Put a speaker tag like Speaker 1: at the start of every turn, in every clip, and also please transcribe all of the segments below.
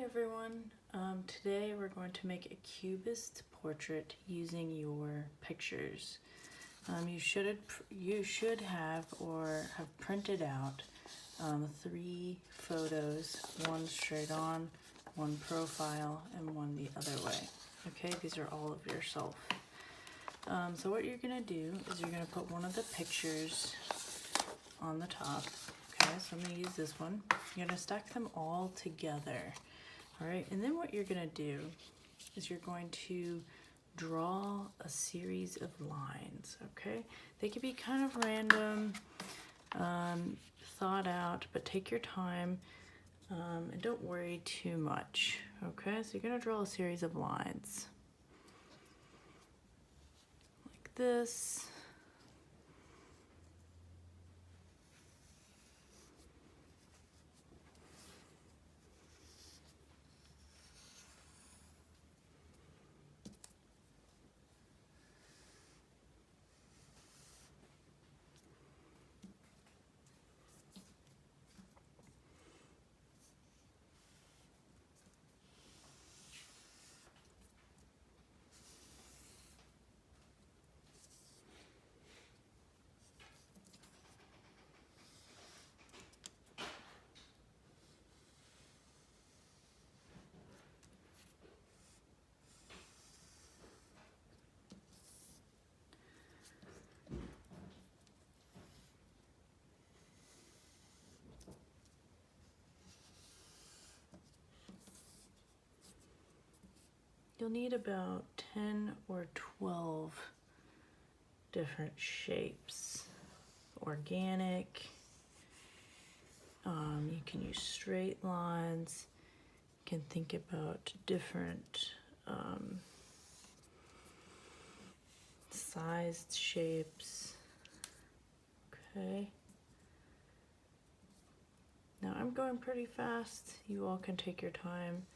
Speaker 1: everyone. Today we're going to make a cubist portrait using your pictures. You should have or have printed out 3 photos, one straight on, one profile, and one the other way. Okay, these are all of yourself. So what you're gonna do is you're gonna put one of the pictures on the top. Okay, so I'm gonna use this one. You're gonna stack them all together. All right, and then what you're gonna do is you're going to draw a series of lines, okay? They could be kind of random, thought out, but take your time and don't worry too much, okay? So you're gonna draw a series of lines like this. You'll need about 10 or 12 different shapes. Organic, you can use straight lines, you can think about different sized shapes, okay? Now I'm going pretty fast, you all can take your time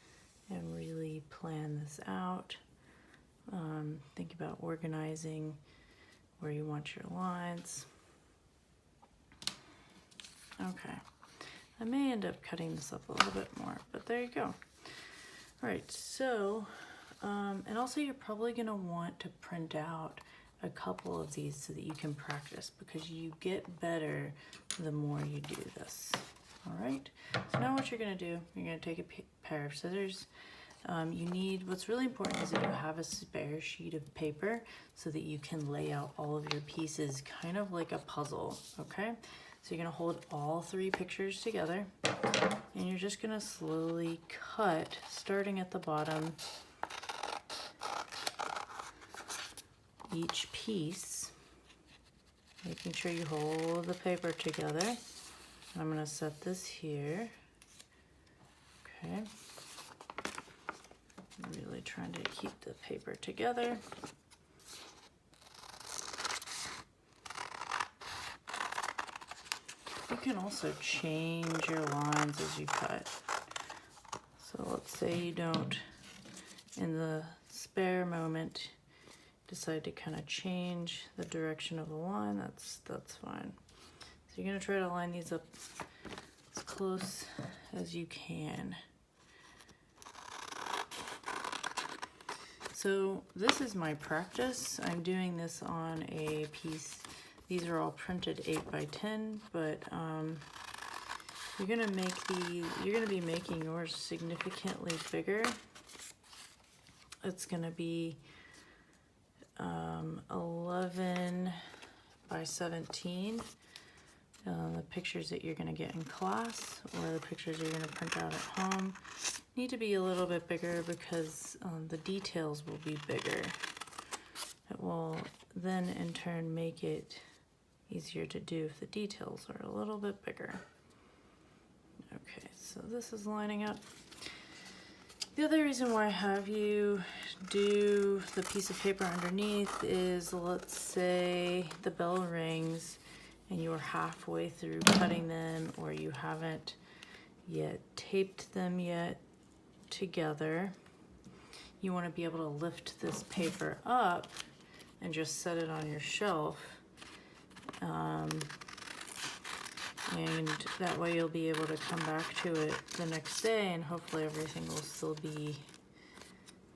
Speaker 1: and really plan this out. Think about organizing where you want your lines. Okay, I may end up cutting this up a little bit more, but there you go. All right, so, and also you're probably gonna want to print out a couple of these so that you can practice, because you get better the more you do this. All right, so now what you're gonna do, you're gonna take a pair of scissors. What's really important is that you have a spare sheet of paper so that you can lay out all of your pieces kind of like a puzzle, okay? So you're gonna hold all 3 pictures together and you're just gonna slowly cut, starting at the bottom, each piece, making sure you hold the paper together. I'm gonna set this here, okay? Really trying to keep the paper together. You can also change your lines as you cut. So let's say you don't, in the spare moment, decide to kind of change the direction of the line, that's fine. So you're gonna try to line these up as close as you can. So this is my practice. I'm doing this on a piece. These are all printed 8 by 10, but you're gonna be making yours significantly bigger. It's gonna be 11 by 17. The pictures that you're gonna get in class or the pictures you're gonna print out at home need to be a little bit bigger because the details will be bigger. It will then in turn make it easier to do if the details are a little bit bigger. Okay, so this is lining up. The other reason why I have you do the piece of paper underneath is, let's say the bell rings and you're halfway through cutting them, or you haven't yet taped them yet together. You want to be able to lift this paper up and just set it on your shelf And that way you'll be able to come back to it the next day and hopefully everything will still be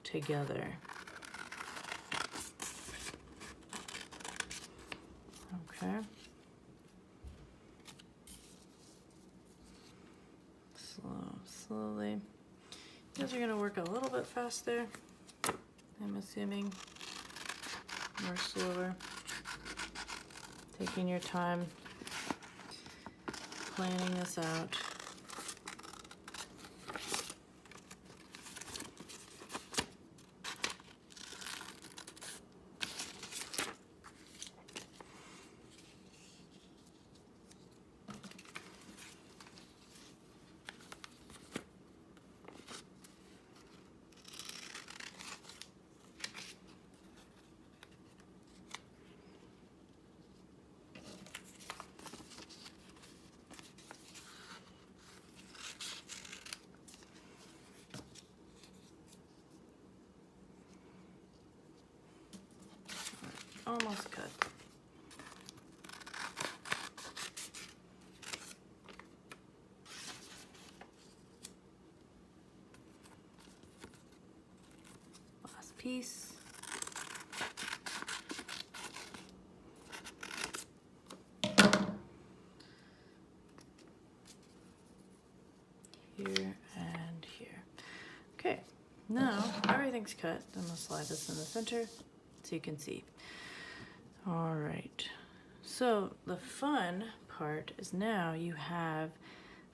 Speaker 1: together. Okay. Slowly. You guys are going to work a little bit faster, I'm assuming, or slower. Taking your time, planning this out. Almost cut. Last piece. Here and here. Okay, now everything's cut. I'm gonna slide this in the center so you can see. All right, so the fun part is now you have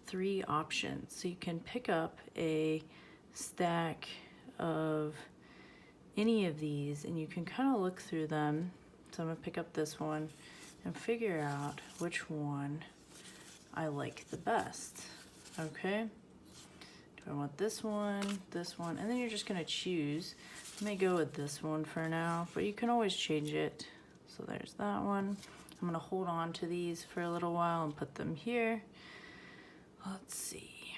Speaker 1: 3 options. So you can pick up a stack of any of these and you can kind of look through them. So I'm gonna pick up this one and figure out which one I like the best, okay? Do I want this one, and then you're just gonna choose. I may go with this one for now, but you can always change it. So there's that one. I'm gonna hold on to these for a little while and put them here. Let's see.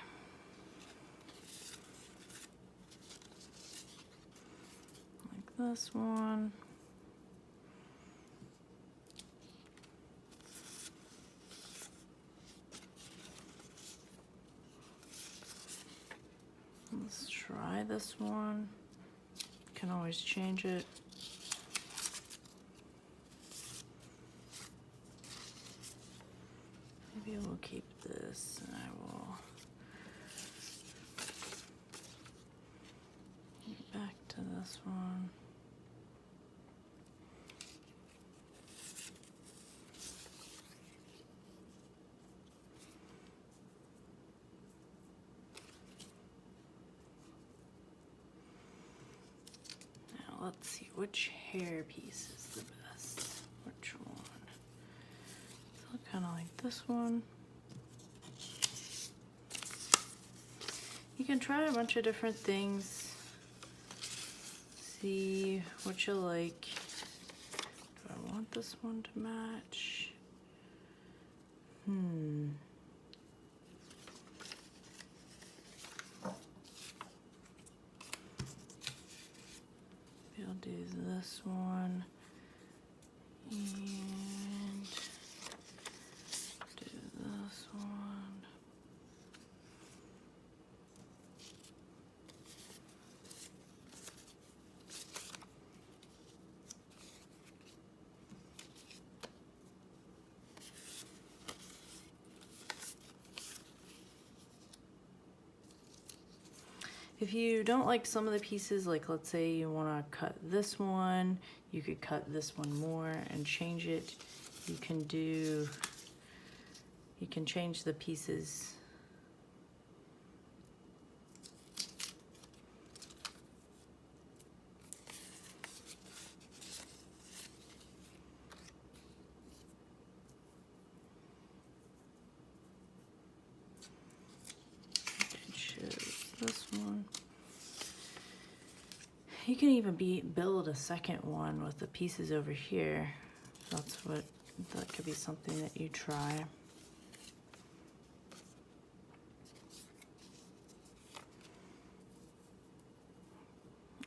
Speaker 1: Like this one. Let's try this one. Can always change it. Maybe we'll keep this and I will get back to this one. Now let's see which hair piece is the best. Which one? So kind of like this one. You can try a bunch of different things. See what you like. Do I want this one to match? Maybe I'll do this one and do this one. If you don't like some of the pieces, like let's say you want to cut this one, you could cut this one more and change it. You can change the pieces. This one. You can even build a second one with the pieces over here. That could be something that you try.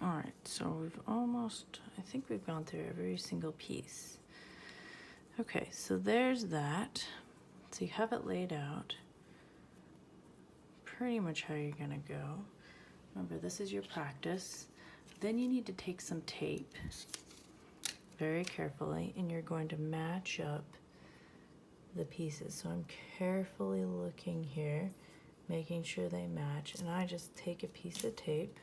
Speaker 1: All right, so I think we've gone through every single piece. Okay, so there's that. So you have it laid out, pretty much how you're gonna go. Remember, this is your practice. Then you need to take some tape very carefully, and you're going to match up the pieces. So I'm carefully looking here, making sure they match, and I just take a piece of tape,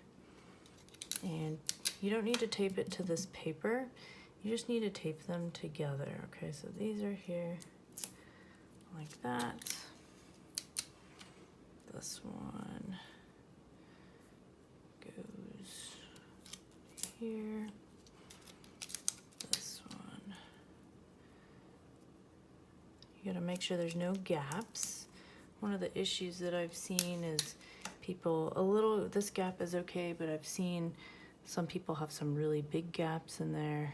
Speaker 1: and you don't need to tape it to this paper, you just need to tape them together. Okay, so these are here like that. This one goes here. This one. You gotta make sure there's no gaps. One of the issues that I've seen is people, this gap is okay, but I've seen some people have some really big gaps in their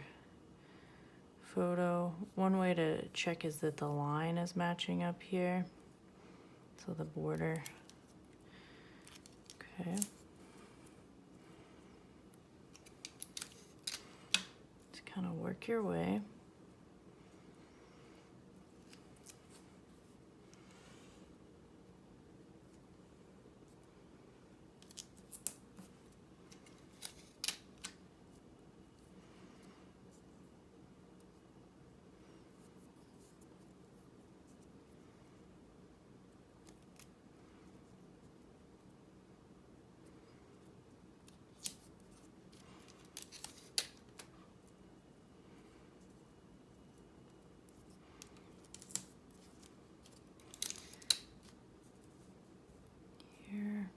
Speaker 1: photo. One way to check is that the line is matching up here. So the border. Okay. Just kind of work your way. Here.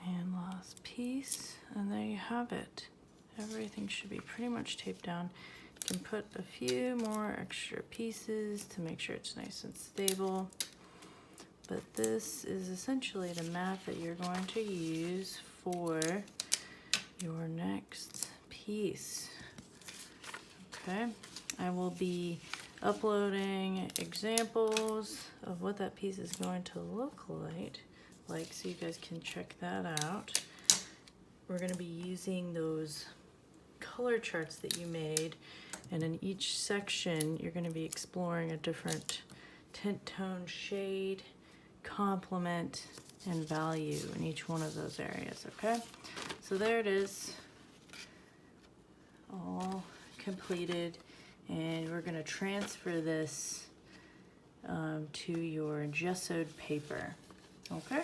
Speaker 1: And last piece, and there you have it. Everything should be pretty much taped down. You can put a few more extra pieces to make sure it's nice and stable. But this is essentially the mat that you're going to use for your next piece. Okay, I will be uploading examples of what that piece is going to look like, so you guys can check that out. We're going to be using those color charts that you made, and in each section you're going to be exploring a different tint, tone, shade, complement, and value in each one of those areas. Okay, so there it is, all completed, and we're going to transfer this to your gessoed paper. Okay.